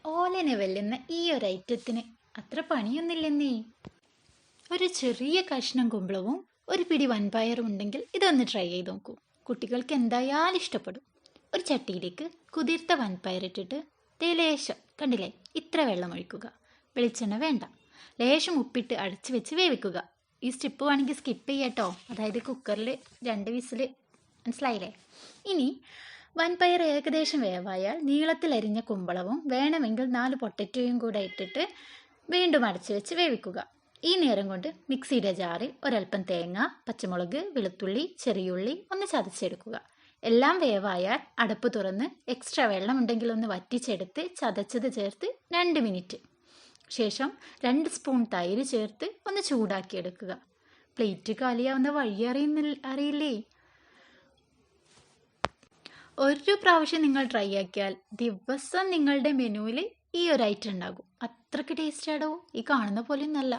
ഓലനെ വെല്ലുന്ന ഈ ഒരു ഐറ്റത്തിന് അത്ര പണിയൊന്നുമില്ലെന്നേ. ഒരു ചെറിയ കഷ്ണം കുമ്പളവും ഒരു പിടി വൻപയറും ഉണ്ടെങ്കിൽ ഇതൊന്ന് ട്രൈ ചെയ്ത് നോക്കൂ. കുട്ടികൾക്ക് എന്തായാലും ഇഷ്ടപ്പെടും. ഒരു ചട്ടിയിലേക്ക് കുതിർത്ത വൻപയറിട്ടിട്ട് ലേശം കണ്ടില്ലേ ഇത്ര വെള്ളം ഒഴിക്കുക. വെളിച്ചെണ്ണ വേണ്ട. ലേശം ഉപ്പിട്ട് അടച്ചു വെച്ച് വേവിക്കുക. ഈ സ്റ്റെപ്പ് വേണമെങ്കിൽ സ്കിപ്പ് ചെയ്യാട്ടോ, അതായത് കുക്കറിൽ 2 വിസിൽ, മനസ്സിലായില്ലേ? ഇനി വൻപയർ ഏകദേശം വേവായാൽ നീളത്തിൽ അരിഞ്ഞ കുമ്പളവും വേണമെങ്കിൽ 4 പൊട്ടറ്റോയും കൂടെ ഇട്ടിട്ട് വീണ്ടും അടച്ചു വെച്ച് വേവിക്കുക. ഈ നേരം കൊണ്ട് മിക്സിയുടെ ജാറിൽ ഒരൽപ്പം തേങ്ങ, പച്ചമുളക്, വെളുത്തുള്ളി, ചെറിയുള്ളി ഒന്ന് ചതച്ചെടുക്കുക. എല്ലാം വേവായാൽ അടപ്പ് തുറന്ന് എക്സ്ട്രാ വെള്ളം ഉണ്ടെങ്കിൽ ഒന്ന് വറ്റിച്ചെടുത്ത് ചതച്ചത് ചേർത്ത് 2 മിനിറ്റ് ശേഷം 2 സ്പൂൺ തൈര് ചേർത്ത് ഒന്ന് ചൂടാക്കിയെടുക്കുക. പ്ലേറ്റ് കാലിയാവുന്ന വഴി അറിയില്ലേ? ഒരു പ്രാവശ്യം നിങ്ങൾ ട്രൈ ആക്കിയാൽ ദിവസം നിങ്ങളുടെ മെനുവിൽ ഈ ഒരു ഐറ്റം ഉണ്ടാകും. അത്രയ്ക്ക് ടേസ്റ്റാടോ, ഈ കാണുന്ന പോലെയൊന്നല്ല.